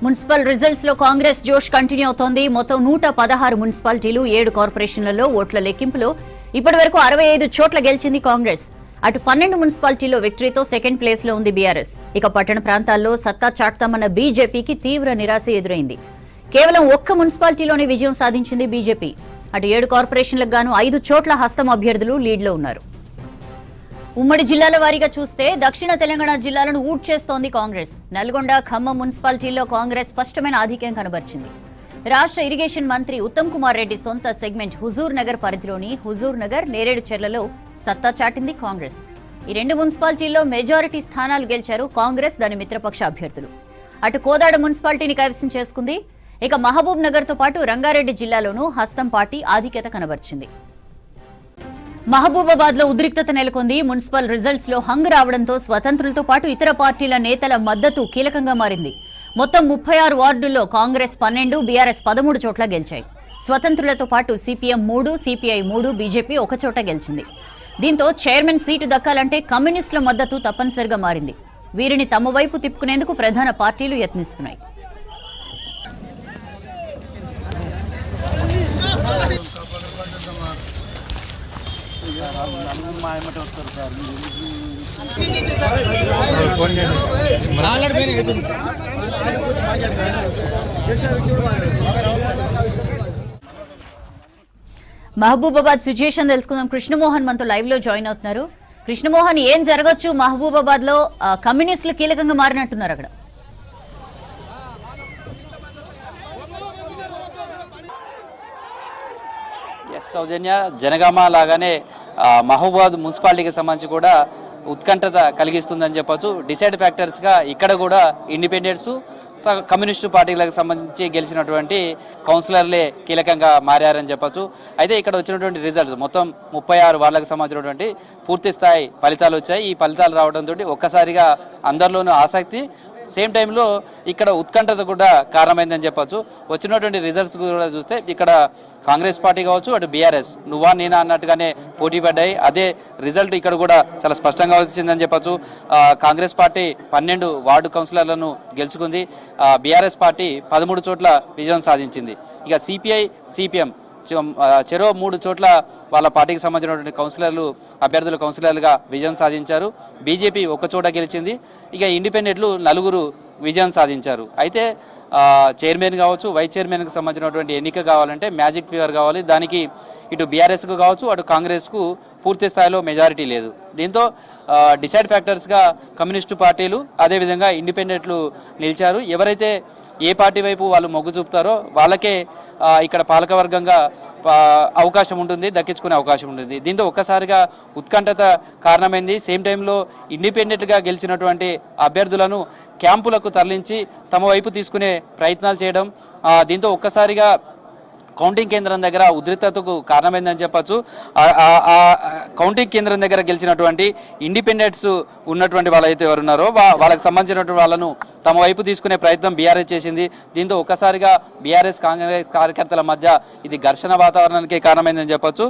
Municipal results లో కాంగ్రెస్ జోష్ continue అవుతోంది. మొత్తం 116 మున్సిపాలిటీలు 7 కార్పొరేషన్లలో ఓట్ల లెక్కింపులో ఇప్పటివరకు 65 చోట్ల గెలిచింది కాంగ్రెస్. అటు 12 మున్సిపాలిటీల్లో విక్టరీతో సెకండ్ ప్లేస్ లో ఉంది బీఆర్ఎస్. ఇక పట్టణ ప్రాంతాల్లో సత్తా చాటుతామన్న బీజేపీకి తీవ్ర నిరాశ ఎదురైంది. కేవలం ఒక్క మున్సిపాలిటీలోనే విజయం సాధించింది బీజేపీ. అటు 7 కార్పొరేషన్లకు గాను 5 చోట్ల హస్తం అభ్యర్థులు లీడ్లో ఉన్నారు. ఉమ్మడి జిల్లాల వారీగా చూస్తే దక్షిణ తెలంగాణ జిల్లాలను ఊట్ చేస్తోంది కాంగ్రెస్. నల్గొండ, ఖమ్మం మున్సిపాలిటీల్లో కాంగ్రెస్ స్పష్టమైన ఆధిక్యం కనబరిచింది. రాష్ట్ర ఇరిగేషన్ మంత్రి ఉత్తమ్ కుమార్ రెడ్డి సొంత సెగ్మెంట్ హుజూర్ నగర్ పరిధిలోని హుజూర్ నగర్, నేరేడు చెర్లలో సత్తా చాటింది కాంగ్రెస్. ఈ 2 మున్సిపాలిటీల్లో మెజారిటీ స్థానాలు గెలిచారు కాంగ్రెస్, దాని మిత్రపక్ష అభ్యర్థులు. అటు కోదాడ మున్సిపాలిటీని కైవసం చేసుకుంది. ఇక మహబూబ్ నగర్ తో పాటు రంగారెడ్డి జిల్లాలోనూ హస్తం పార్టీ ఆధిక్యత కనబర్చింది. మహబూబాబాద్ లో ఉద్రిక్తత నెలకొంది. మున్సిపల్ రిజల్ట్స్ లో హంగ్ రావడంతో స్వతంత్రులతో పాటు ఇతర పార్టీల నేతల మద్దతు కీలకంగా మారింది. మొత్తం 36 వార్డుల్లో కాంగ్రెస్ 12, బీఆర్ఎస్ 13 చోట్ల గెలిచాయి. స్వతంత్రులతో పాటు సిపిఎం 3, సిపిఐ 3, బీజేపీ 1 చోట గెలిచింది. దీంతో చైర్మన్ సీటు దక్కాలంటే కమ్యూనిస్టుల మద్దతు తప్పనిసరిగా మారింది. వీరిని తమ వైపు తిప్పుకునేందుకు ప్రధాన పార్టీలు యత్నిస్తున్నాయి. మహబూబాబాద్ సిచ్యుయేషన్ తెలుసుకుందాం. కృష్ణమోహన్ మనతో లైవ్ లో జాయిన్ అవుతున్నారు. కృష్ణమోహన్, ఏం జరగచ్చు మహబూబాబాద్ లో? కమ్యూనిస్టులు కీలకంగా మారినట్టున్నారు అక్కడ. సౌజన్య, జనగామ లాగానే మహబూబాబాద్ మున్సిపాలిటీకి సంబంధించి కూడా ఉత్కంఠత కలిగిస్తుందని చెప్పొచ్చు. డిసైడ్ ఫ్యాక్టర్స్గా ఇక్కడ కూడా ఇండిపెండెంట్స్, కమ్యూనిస్టు పార్టీలకు సంబంధించి గెలిచినటువంటి కౌన్సిలర్లే కీలకంగా మారారని చెప్పొచ్చు. అయితే ఇక్కడ వచ్చినటువంటి రిజల్ట్స్ మొత్తం 36 వార్డులకు సంబంధించినటువంటి పూర్తి స్థాయి ఫలితాలు వచ్చాయి. ఈ ఫలితాలు రావడంతో ఒక్కసారిగా అందరిలోనూ ఆసక్తి, సేమ్ టైంలో ఇక్కడ ఉత్కంఠత కూడా కారణమైందని చెప్పొచ్చు. వచ్చినటువంటి రిజల్ట్స్ కూడా చూస్తే ఇక్కడ కాంగ్రెస్ పార్టీ కావచ్చు, అటు బీఆర్ఎస్ నువ్వా నేనా అన్నట్టుగానే పోటీ పడ్డాయి. అదే రిజల్ట్ ఇక్కడ కూడా చాలా స్పష్టంగా వచ్చిందని చెప్పొచ్చు. కాంగ్రెస్ పార్టీ 12 వార్డు కౌన్సిలర్లను గెలుచుకుంది. బీఆర్ఎస్ పార్టీ 13 చోట్ల విజయం సాధించింది. ఇక సిపిఐ, సిపిఎం చెరో 3 చోట్ల వాళ్ళ పార్టీకి సంబంధించినటువంటి కౌన్సిలర్లుగా విజయం సాధించారు. బీజేపీ 1 చోట గెలిచింది. ఇక ఇండిపెండెంట్లు 4 విజయం సాధించారు. అయితే చైర్మన్ కావచ్చు, వైస్ చైర్మన్కి సంబంధించినటువంటి ఎన్నిక కావాలంటే మ్యాజిక్ ఫిగర్ కావాలి. దానికి ఇటు బీఆర్ఎస్కు కావచ్చు, అటు కాంగ్రెస్కు పూర్తి స్థాయిలో మెజారిటీ లేదు. దీంతో డిసైడ్ ఫ్యాక్టర్స్గా కమ్యూనిస్టు పార్టీలు, అదేవిధంగా ఇండిపెండెంట్లు నిలిచారు. ఎవరైతే ఏ పార్టీ వైపు వాళ్ళు మొగ్గు చూపుతారో వాళ్ళకే ఇక్కడ పాలకవర్గంగా అవకాశం ఉంటుంది, దక్కించుకునే అవకాశం ఉంటుంది. దీంతో ఒక్కసారిగా ఉత్కంఠత కారణమైంది. సేమ్ టైంలో ఇండిపెండెంట్గా గెలిచినటువంటి అభ్యర్థులను క్యాంపులకు తరలించి తమ వైపు తీసుకునే ప్రయత్నాలు చేయడం, దీంతో ఒక్కసారిగా కౌంటింగ్ కేంద్రం దగ్గర ఉద్రిక్తతకు కారణమైందని చెప్పచ్చు. కౌంటింగ్ కేంద్రం దగ్గర గెలిచినటువంటి ఇండిపెండెంట్స్ ఉన్నటువంటి వాళ్ళైతే ఎవరున్నారో వాళ్ళకి సంబంధించినటువంటి వాళ్ళను తమ వైపు తీసుకునే ప్రయత్నం బీఆర్ఎస్ చేసింది. దీంతో ఒక్కసారిగా బీఆర్ఎస్ కాంగ్రెస్ కార్యకర్తల మధ్య ఇది ఘర్షణ వాతావరణానికి కారణమైందని చెప్పొచ్చు.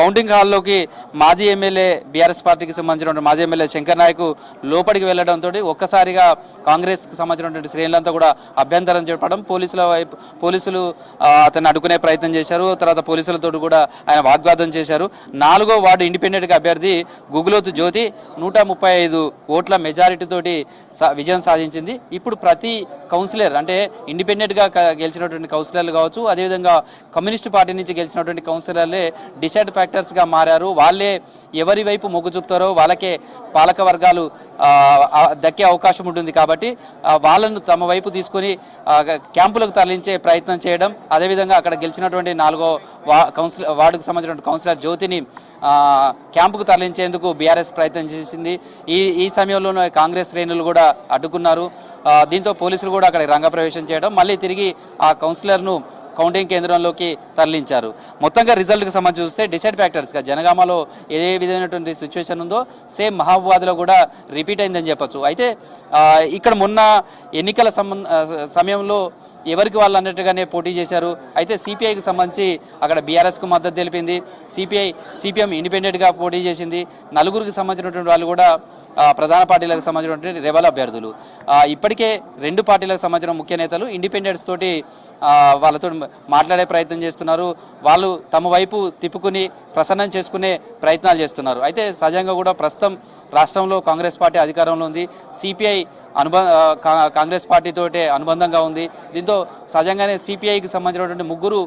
కౌంటింగ్ హాల్లోకి మాజీ ఎమ్మెల్యే, బీఆర్ఎస్ పార్టీకి సంబంధించినటువంటి మాజీ ఎమ్మెల్యే శంకర్ నాయక్ లోపలికి వెళ్లడంతో ఒక్కసారిగా కాంగ్రెస్కి సంబంధించినటువంటి శ్రేణులంతా కూడా అభ్యంతరం చెప్పడం, పోలీసులు అతను అడ్డుకునే ప్రయత్నం చేశారు. తర్వాత పోలీసులతో కూడా ఆయన వాగ్వాదం చేశారు. 4వ వార్డు ఇండిపెండెంట్ అభ్యర్థి గుగులోతు జ్యోతి 135 ఓట్ల మెజారిటీ తోటి విజయం సాధించింది. ఇప్పుడు ప్రతి కౌన్సిలర్, అంటే ఇండిపెండెంట్గా గెలిచినటువంటి కౌన్సిలర్లు కావచ్చు, అదేవిధంగా కమ్యూనిస్టు పార్టీ నుంచి గెలిచినటువంటి కౌన్సిలర్లే డిసైడ్ ఫ్యాక్టర్స్గా మారారు. వాళ్ళే ఎవరి వైపు మొగ్గు చూపుతారో వాళ్ళకే పాలక వర్గాలు దక్కే అవకాశం ఉంటుంది. కాబట్టి వాళ్ళను తమ వైపు తీసుకొని క్యాంపులకు తరలించే ప్రయత్నం చేయడం, అదేవిధంగా అక్కడ గెలిచినటువంటి 4వ వార్డుకు సంబంధించిన కౌన్సిలర్ జ్యోతిని క్యాంపుకు తరలించేందుకు బీఆర్ఎస్ ప్రయత్నం చేసింది. ఈ సమయంలోనే కాంగ్రెస్ శ్రేణులు కూడా అడ్డుకున్నారు. దీంతో పోలీసులు కూడా అక్కడ రంగప్రవేశం చేయడం, మళ్ళీ తిరిగి ఆ కౌన్సిలర్ను కౌంటింగ్ కేంద్రంలోకి తరలించారు. మొత్తంగా రిజల్ట్కి సంబంధించి చూస్తే డిసైడ్ ఫ్యాక్టర్స్గా జనగామలో ఏ విధమైనటువంటి సిచ్యువేషన్ ఉందో సేమ్ మహబూబాబాద్లో కూడా రిపీట్ అయిందని చెప్పొచ్చు. అయితే ఇక్కడ మొన్న ఎన్నికల సమయంలో ఎవరికి వాళ్ళు అన్నట్టుగానే పోటీ చేశారు. అయితే సిపిఐకి సంబంధించి అక్కడ బీఆర్ఎస్కు మద్దతు తెలిపింది, సిపిఎం ఇండిపెండెంట్గా పోటీ చేసింది. నలుగురికి సంబంధించినటువంటి వాళ్ళు కూడా ప్రధాన పార్టీలకు సంబంధించినటువంటి రెబల్ అభ్యర్థులు. ఇప్పటికే రెండు పార్టీలకు సంబంధించిన ముఖ్య నేతలు ఇండిపెండెంట్స్ తోటి వాళ్ళతో మాట్లాడే ప్రయత్నం చేస్తున్నారు. వాళ్ళు తమ వైపు తిప్పుకుని ప్రసన్నం చేసుకునే ప్రయత్నాలు చేస్తున్నారు. అయితే సహజంగా కూడా ప్రస్తుతం రాష్ట్రంలో కాంగ్రెస్ పార్టీ అధికారంలో ఉంది. సిపిఐ కాంగ్రెస్ పార్టీతోటే అనుబంధంగా ఉంది. దీంతో సహజంగానే సిపిఐకి సంబంధించినటువంటి ముగ్గురు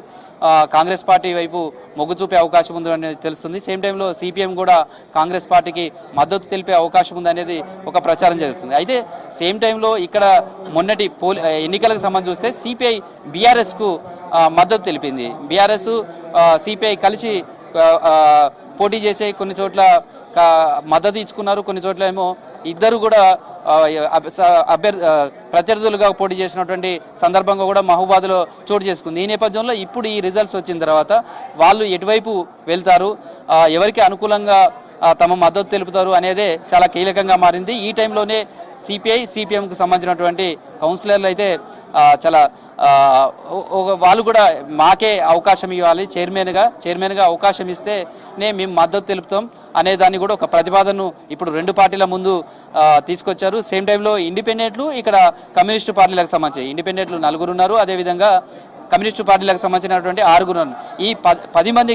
కాంగ్రెస్ పార్టీ వైపు మొగ్గు చూపే అవకాశం ఉందని తెలుస్తుంది. సేమ్ టైంలో సిపిఎం కూడా కాంగ్రెస్ పార్టీకి మద్దతు తెలిపే అవకాశం ఉందనేది ఒక ప్రచారం జరుగుతుంది. అయితే సేమ్ టైంలో ఇక్కడ మొన్నటి ఎన్నికలకు సంబంధించి చూస్తే సిపిఐ బీఆర్ఎస్కు మద్దతు తెలిపింది. బీఆర్ఎస్ సిపిఐ కలిసి పోటీ చేసే కొన్ని చోట్ల మద్దతు ఇచ్చుకున్నారు. కొన్ని చోట్ల ఏమో ఇద్దరు కూడా ప్రత్యర్థులుగా పోటీ చేసినటువంటి సందర్భంగా కూడా మహబూబాద్లో చోటు చేసుకుంది. ఈ నేపథ్యంలో ఇప్పుడు ఈ రిజల్ట్స్ వచ్చిన తర్వాత వాళ్ళు ఎటువైపు వెళ్తారు, ఎవరికి అనుకూలంగా తమ మద్దతు తెలుపుతారు అనేదే చాలా కీలకంగా మారింది. ఈ టైంలోనే సిపిఎంకు సంబంధించినటువంటి కౌన్సిలర్లు అయితే చాలా వాళ్ళు కూడా మాకే అవకాశం ఇవ్వాలి, చైర్మన్గా అవకాశం ఇస్తేనే మేము మద్దతు తెలుపుతాం అనే దాన్ని కూడా ఒక ప్రతిపాదనను ఇప్పుడు రెండు పార్టీల ముందు తీసుకొచ్చారు. సేమ్ టైంలో ఇండిపెండెంట్లు ఇక్కడ కమ్యూనిస్టు పార్టీలకు సంబంధించి ఇండిపెండెంట్లు 4 ఉన్నారు. అదేవిధంగా కమ్యూనిస్టు పార్టీలకు సంబంధించినటువంటి 6 ఈ 10 మంది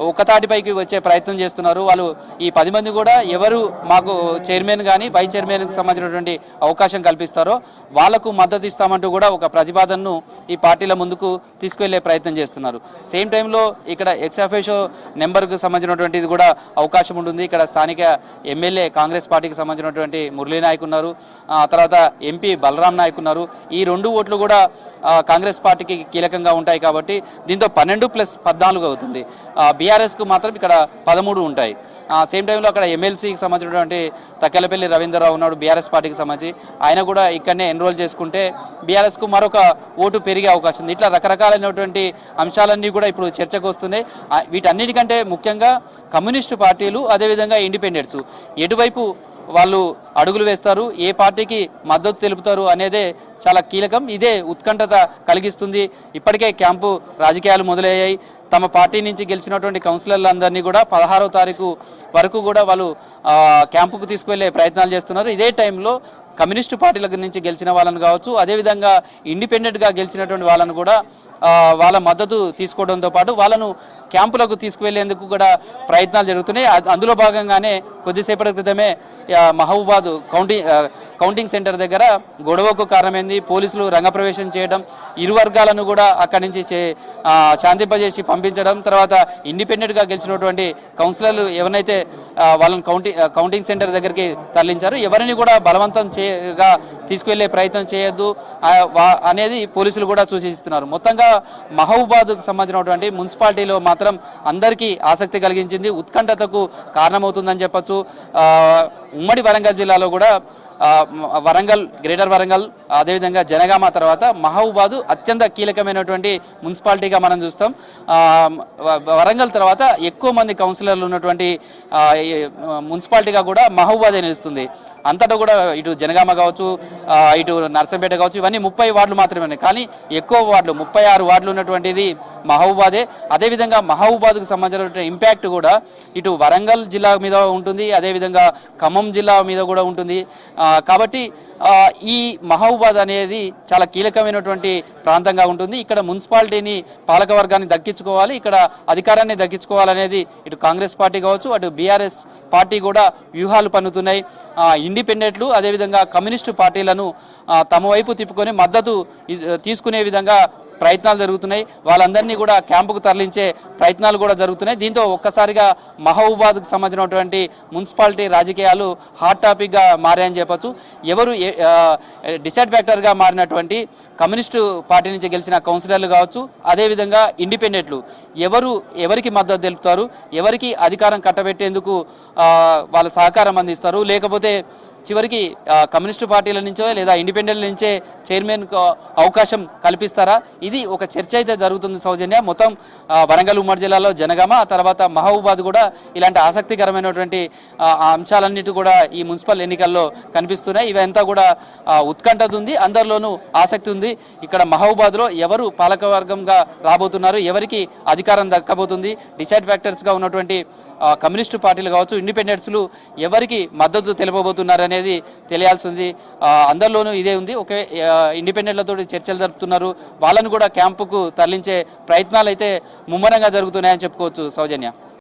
ఒక తాటిపైకి వచ్చే ప్రయత్నం చేస్తున్నారు. వాళ్ళు ఈ 10 మంది కూడా ఎవరు మాకు చైర్మన్ కానీ వైస్ చైర్మన్కి సంబంధించినటువంటి అవకాశం కల్పిస్తారో వాళ్లకు మద్దతు ఇస్తామంటూ కూడా ఒక ప్రతిపాదనను ఈ పార్టీల ముందుకు తీసుకువెళ్లే ప్రయత్నం చేస్తున్నారు. సేమ్ టైంలో ఇక్కడ ఎక్స్ అఫీషియో నెంబర్కు సంబంధించినటువంటిది కూడా అవకాశం ఉంటుంది. ఇక్కడ స్థానిక ఎమ్మెల్యే కాంగ్రెస్ పార్టీకి సంబంధించినటువంటి మురళీ నాయక్ ఉన్నారు, తర్వాత ఎంపీ బలరాం నాయక్ ఉన్నారు. ఈ 2 ఓట్లు కూడా కాంగ్రెస్ పార్టీకి కీలకంగా ఉంటాయి కాబట్టి దీంతో 12+14 అవుతుంది. బీఆర్ఎస్కు మాత్రం ఇక్కడ 13 ఉంటాయి. సేమ్ టైంలో అక్కడ ఎమ్మెల్సీకి సంబంధించినటువంటి తక్కెలపల్లి రవీంద్రరావు ఉన్నాడు బీఆర్ఎస్ పార్టీకి సంబంధించి. ఆయన కూడా ఇక్కడనే ఎన్రోల్ చేసుకుంటే బీఆర్ఎస్కు మరొక ఓటు పెరిగే అవకాశం ఉంది. ఇట్లా రకరకాలైనటువంటి అంశాలన్నీ కూడా ఇప్పుడు చర్చకు వస్తున్నాయి. వీటన్నిటికంటే ముఖ్యంగా కమ్యూనిస్టు పార్టీలు అదేవిధంగా ఇండిపెండెంట్స్ ఎటువైపు వాళ్ళు అడుగులు వేస్తారు, ఏ పార్టీకి మద్దతు తెలుపుతారు అనేదే చాలా కీలకం. ఇదే ఉత్కంఠత కలిగిస్తుంది. ఇప్పటికే క్యాంపు రాజకీయాలు మొదలయ్యాయి. తమ పార్టీ నుంచి గెలిచినటువంటి కౌన్సిలర్లందరినీ కూడా 16వ తారీఖు వరకు కూడా వాళ్ళు క్యాంపుకు తీసుకువెళ్లే ప్రయత్నాలు చేస్తున్నారు. ఇదే టైంలో కమ్యూనిస్టు పార్టీల నుంచి గెలిచిన వాళ్ళని కావచ్చు, అదేవిధంగా ఇండిపెండెంట్గా గెలిచినటువంటి వాళ్ళను కూడా వాళ్ళ మద్దతు తీసుకోవడంతో పాటు వాళ్ళను క్యాంపులకు తీసుకువెళ్లేందుకు కూడా ప్రయత్నాలు జరుగుతున్నాయి. అందులో భాగంగానే కొద్దిసేపటి క్రితమే మహబూబాద్ కౌంటింగ్ సెంటర్ దగ్గర గొడవకు కారణమైంది. పోలీసులు రంగప్రవేశం చేయడం, ఇరు వర్గాలను కూడా అక్కడి నుంచి శాంతింపజేసి పంపించడం, తర్వాత ఇండిపెండెంట్గా గెలిచినటువంటి కౌన్సిలర్లు ఎవరైతే వాళ్ళని కౌంటింగ్ సెంటర్ దగ్గరికి తరలించారు, ఎవరిని కూడా బలవంతం తీసుకువెళ్లే ప్రయత్నం చేయొద్దు అనేది పోలీసులు కూడా సూచిస్తున్నారు. మొత్తంగా మహబూబాద్కు సంబంధించినటువంటి మున్సిపాలిటీలో మాత్రం అందరికీ ఆసక్తి కలిగించింది, ఉత్కంఠతకు కారణమవుతుందని చెప్పొచ్చు. ఉమ్మడి వరంగల్ జిల్లాలో కూడా గ్రేటర్ వరంగల్ అదేవిధంగా జనగామ తర్వాత మహబూబాద్ అత్యంత కీలకమైనటువంటి మున్సిపాలిటీగా మనం చూస్తాం. వరంగల్ తర్వాత ఎక్కువ మంది కౌన్సిలర్లు ఉన్నటువంటి మున్సిపాలిటీగా కూడా మహబూబాదే నిలుస్తుంది. అంతటా కూడా ఇటు జనగామ కావచ్చు, ఇటు నర్సంపేట కావచ్చు, ఇవన్నీ 30 వార్డులు మాత్రమే ఉన్నాయి. కానీ ఎక్కువ వార్డులు 36 వార్డులు ఉన్నటువంటిది మహబూబాదే. అదేవిధంగా మహబూబాద్కు సంబంధించిన ఇంపాక్ట్ కూడా ఇటు వరంగల్ జిల్లా మీద ఉంటుంది, అదేవిధంగా ఖమ్మం జిల్లా మీద కూడా ఉంటుంది. కాబట్టి ఈ మహబూబాద్ అనేది చాలా కీలకమైనటువంటి ప్రాంతంగా ఉంటుంది. ఇక్కడ మున్సిపాలిటీని పాలకవర్గాన్ని దక్కించుకోవాలి, ఇక్కడ అధికారాన్ని దక్కించుకోవాలనేది ఇటు కాంగ్రెస్ పార్టీ కావచ్చు, అటు బీఆర్ఎస్ పార్టీ కూడా వ్యూహాలు పన్నుతున్నాయి. ఇండిపెండెంట్లు అదేవిధంగా కమ్యూనిస్టు పార్టీలను తమ వైపు తిప్పుకొని మద్దతు తీసుకునే విధంగా ప్రయత్నాలు జరుగుతున్నాయి. వాళ్ళందరినీ కూడా క్యాంపుకు తరలించే ప్రయత్నాలు కూడా జరుగుతున్నాయి. దీంతో ఒక్కసారిగా మహబూబాద్కు సంబంధించినటువంటి మున్సిపాలిటీ రాజకీయాలు హాట్ టాపిక్గా మారాయని చెప్పొచ్చు. ఎవరు డిసైడ్ ఫ్యాక్టర్గా మారినటువంటి కమ్యూనిస్టు పార్టీ నుంచి గెలిచిన కౌన్సిలర్లు కావచ్చు, అదేవిధంగా ఇండిపెండెంట్లు ఎవరికి మద్దతు తెలుపుతారు, ఎవరికి అధికారం కట్టబెట్టేందుకు వాళ్ళ సహకారం అందిస్తారు, లేకపోతే చివరికి కమ్యూనిస్టు పార్టీల నుంచో లేదా ఇండిపెండెంట్ నుంచే చైర్మన్ అవకాశం కల్పిస్తారా? ఇది ఒక చర్చ అయితే జరుగుతుంది సౌజన్య. మొత్తం వరంగల్ ఉమ్మడి జిల్లాలో జనగామ, ఆ తర్వాత మహబూబాద్ కూడా ఇలాంటి ఆసక్తికరమైనటువంటి అంశాలన్నిటి కూడా ఈ మున్సిపల్ ఎన్నికల్లో కనిపిస్తున్నాయి. ఇవంతా కూడా ఉత్కంఠ ఉంది, అందరిలోనూ ఆసక్తి ఉంది. ఇక్కడ మహబూబాద్లో ఎవరు పాలకవర్గంగా రాబోతున్నారు, ఎవరికి అధికారం దక్కబోతుంది, డిసైడ్ ఫ్యాక్టర్స్గా ఉన్నటువంటి కమ్యూనిస్టు పార్టీలు కావచ్చు, ఇండిపెండెంట్స్లు ఎవరికి మద్దతు తెలుపబోతున్నారు అనేది తెలియాల్సింది. అందరిలోనూ ఇదే ఉంది. ఒకే ఇండిపెండెంట్లతో చర్చలు జరుపుతున్నారు, వాళ్ళను కూడా క్యాంపుకు తరలించే ప్రయత్నాలు అయితే ముమ్మరంగా జరుగుతున్నాయని చెప్పుకోవచ్చు సౌజన్య.